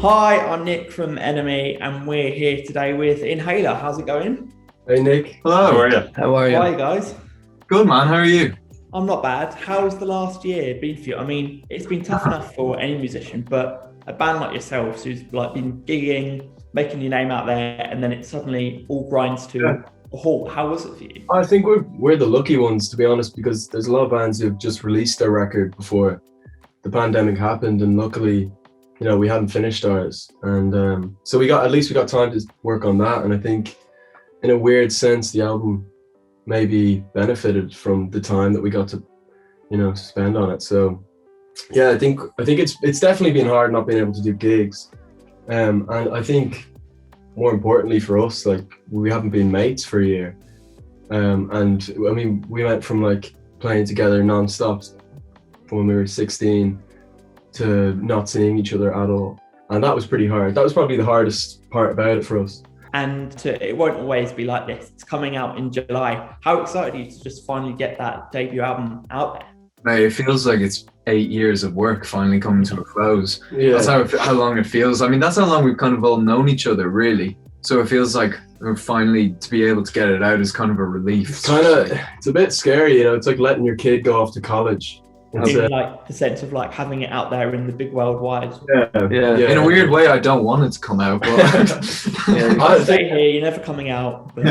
Hi, I'm Nick from Enemy, and we're here today with Inhaler. How's it going? Hey Nick. Hello, how are you? How are you? How are you guys? Good, man. How are you? I'm not bad. How's the last year been for you? I mean, it's been tough enough for any musician, but a band like yourselves who's like been gigging, making your name out there, and then it suddenly all grinds to a halt. How was it for you? I think we're the lucky ones, to be honest, because there's a lot of bands who've just released their record before the pandemic happened, and luckily, we hadn't finished ours, and so we got time to work on that. And I think, in a weird sense, the album maybe benefited from the time that we got to, to spend on it. So, yeah, I think it's definitely been hard not being able to do gigs, and I think more importantly for us, like we haven't been mates for a year, and I mean we went from like playing together non-stop when we were 16 to not seeing each other at all, and that was pretty hard. That was probably the hardest part about it for us. And it won't always be like this. It's coming out in July. How excited are you to just finally get that debut album out there? Mate, it feels like it's 8 years of work finally coming to a close. Yeah. That's how long it feels. I mean, that's how long we've kind of all known each other, really. So it feels like we're finally to be able to get it out is kind of a relief. It's a bit scary, It's like letting your kid go off to college. In like the sense of like having it out there in the big world wide. Yeah. In a weird way, I don't want it to come out, but I stay here. You're never coming out. But...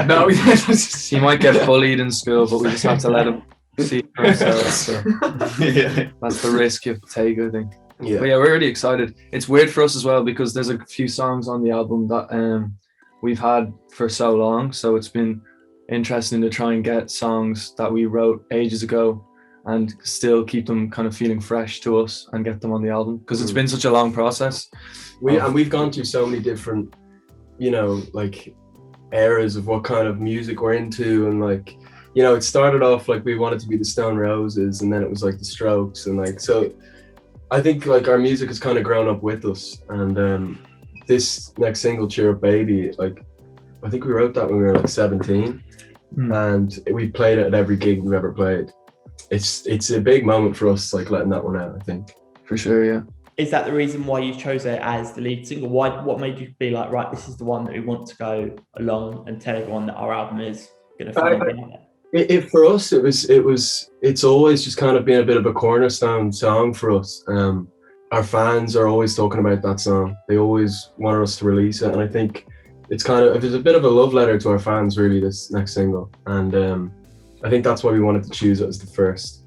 No, he might get bullied in school, but we just have to let him see ourselves. So. That's the risk you have to take, I think. Yeah. But yeah, we're really excited. It's weird for us as well because there's a few songs on the album that we've had for so long. So it's been interesting to try and get songs that we wrote ages ago and still keep them kind of feeling fresh to us and get them on the album because it's been such a long process. We've gone through so many different, like eras of what kind of music we're into, and like, it started off like we wanted to be the Stone Roses, and then it was like the Strokes, and like, so I think like our music has kind of grown up with us. And this next single, Cheer Up Baby, like I think we wrote that when we were like 17, and we played it at every gig we've ever played. It's a big moment for us, like letting that one out, I think. For sure, yeah. Is that the reason why you chose it as the lead single? What made you be like, right, this is the one that we want to go along and tell everyone that our album is going to finally be there? For us, it's always just kind of been a bit of a cornerstone song for us. Our fans are always talking about that song. They always want us to release it, and I think it's a bit of a love letter to our fans, really, this next single. And I think that's why we wanted to choose it as the first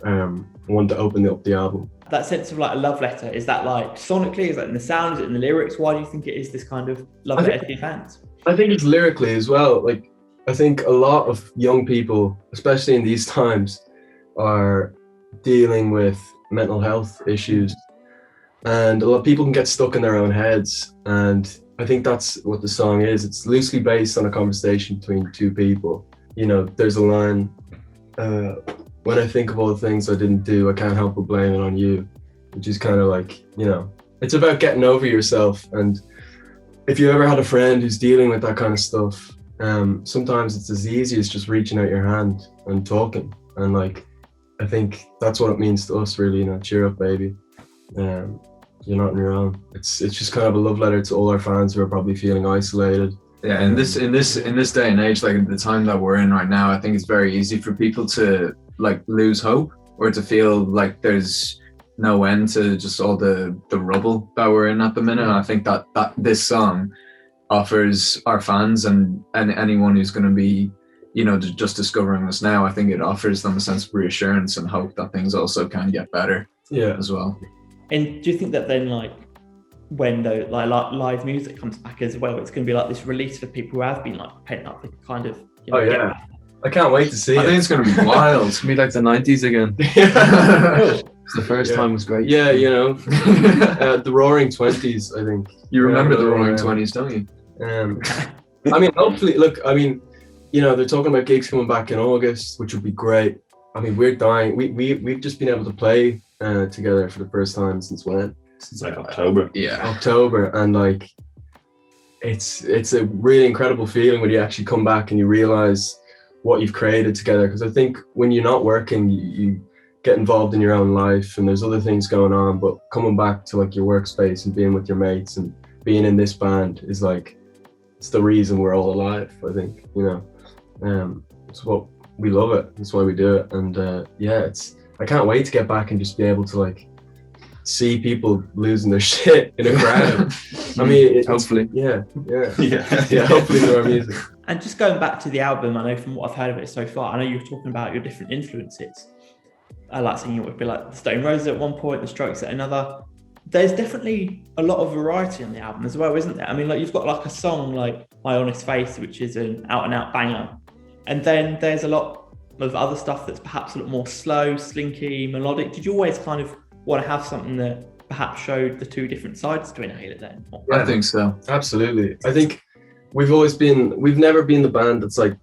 one to open up the album. That sense of like a love letter, is that like sonically, is that in the sound, is it in the lyrics? Why do you think it is this kind of love letter to your fans? I think it's lyrically as well. Like, I think a lot of young people, especially in these times, are dealing with mental health issues, and a lot of people can get stuck in their own heads. And I think that's what the song is. It's loosely based on a conversation between two people. There's a line, when I think of all the things I didn't do, I can't help but blame it on you, which is kind of like, it's about getting over yourself. And if you ever had a friend who's dealing with that kind of stuff, sometimes it's as easy as just reaching out your hand and talking. And like, I think that's what it means to us, really, cheer up, baby. You're not on your own. It's just kind of a love letter to all our fans who are probably feeling isolated. Yeah, in this day and age, like the time that we're in right now, I think it's very easy for people to like lose hope or to feel like there's no end to just all the rubble that we're in at the minute. And I think that this song offers our fans and anyone who's going to be, just discovering us now, I think it offers them a sense of reassurance and hope that things also can get better. Yeah, as well. And do you think that then, like, when the like live music comes back as well, it's going to be like this release for people who have been like pent up, kind of. I can't wait to see it. I think it's going to be wild. It's going to be like the 90s again. The first time was great. Yeah, the Roaring 20s, I think. You remember the Roaring 20s, don't you? I mean, hopefully, they're talking about gigs coming back in August, which would be great. I mean, we're dying. We've just been able to play together for the first time since when? Since like October. Yeah. October, and like, it's a really incredible feeling when you actually come back and you realize what you've created together. Because I think when you're not working, you get involved in your own life and there's other things going on, but coming back to like your workspace and being with your mates and being in this band is like, it's the reason we're all alive, I think, you know. It's what we love it. That's why we do it. And I can't wait to get back and just be able to like see people losing their shit in a crowd. I mean, Hopefully. Yeah. Hopefully through our music. And just going back to the album, I know from what I've heard of it so far, I know you were talking about your different influences. I like singing it would be like the Stone Roses at one point, the Strokes at another. There's definitely a lot of variety on the album as well, isn't there? I mean, like you've got like a song like My Honest Face, which is an out and out banger. And then there's a lot of other stuff that's perhaps a lot more slow, slinky, melodic. Did you always kind of want to have something that perhaps showed the two different sides to Inhaler then? I think so. Absolutely. I think we've never been the band that's like,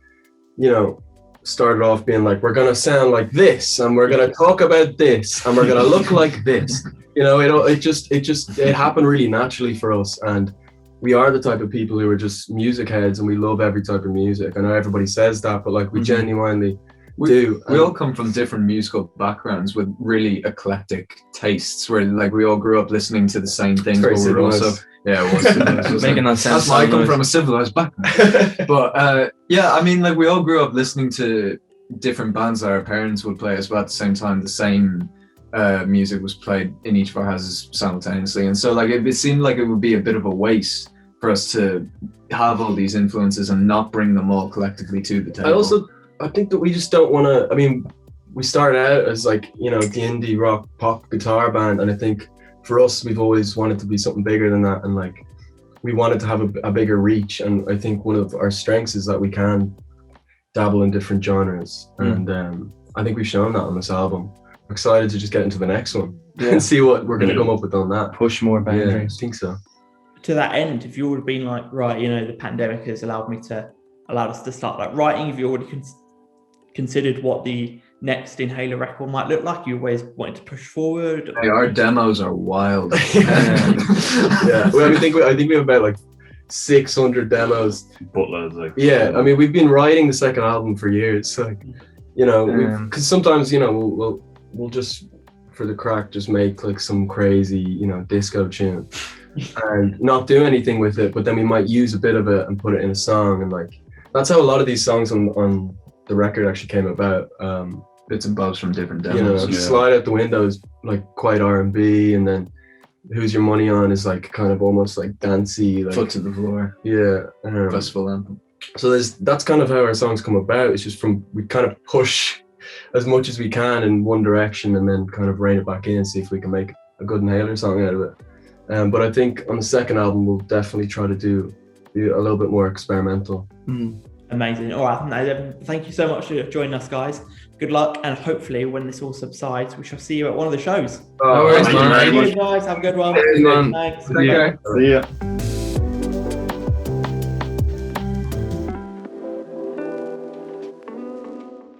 you know, started off being like, we're gonna sound like this and we're gonna talk about this and we're gonna look like this. You know, it happened really naturally for us, and we are the type of people who are just music heads and we love every type of music. I know everybody says that, but like we genuinely do. We all come from different musical backgrounds with really eclectic tastes, where like we all grew up listening to the same things, but we were also it was making that sense. That's why I come from a civilized background. But I mean, like we all grew up listening to different bands that our parents would play as well at the same time. The same music was played in each of our houses simultaneously, and so like it seemed like it would be a bit of a waste for us to have all these influences and not bring them all collectively to the table. I think that we just don't want to. I mean, we started out as like, you know, the indie rock pop guitar band, and I think for us, we've always wanted to be something bigger than that, and like we wanted to have a bigger reach. And I think one of our strengths is that we can dabble in different genres, and I think we've shown that on this album. I'm excited to just get into the next one and see what we're going to come up with on that. Push more boundaries. Yeah, I think so. To that end, if you would have been like, right, you know, the pandemic has allowed us to start like writing, have you already considered what the next Inhaler record might look like? You always wanted to push forward? Hey, our demos are wild. Yeah, well, I think we have about like 600 demos. Buttloads, like. Yeah, I mean, we've been writing the second album for years. Like, you know, because sometimes, you know, we'll just for the crack just make like some crazy, you know, disco tune and not do anything with it, but then we might use a bit of it and put it in a song, and like that's how a lot of these songs on the record actually came about. Bits and bobs from different You demos. know, Slide Out the Window is like quite R&B, and then Who's Your Money On is like kind of almost like dancey, like Foot to the Floor. Yeah, Festival anthem. so that's kind of how our songs come about. It's just we kind of push as much as we can in one direction and then kind of rein it back in and see if we can make a good Inhaler song out of it. But I think on the second album we'll definitely try to do a little bit more experimental. Amazing. All right, thank you so much for joining us, guys. Good luck, and hopefully when this all subsides, we shall see you at one of the shows. No worries, Thank man. you, guys. Have a good one. Cheers, man. Thanks. Take care. See ya.